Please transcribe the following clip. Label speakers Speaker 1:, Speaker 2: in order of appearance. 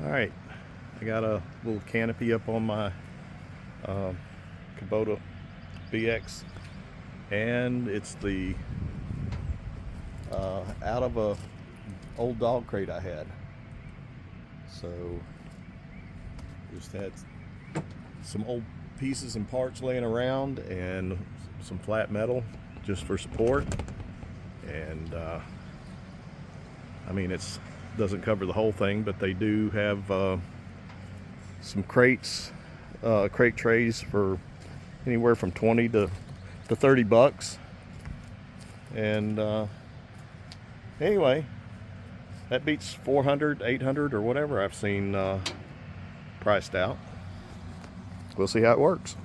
Speaker 1: Alright, I got a little canopy up on my Kubota BX, and it's the out of a old dog crate I had. So just had some old pieces and parts laying around and some flat metal just for support. And I mean, it's doesn't cover the whole thing, but they do have some crates, crate trays for anywhere from 20 to 30 bucks. And anyway, that beats 400, 800, or whatever I've seen priced out. We'll see how it works.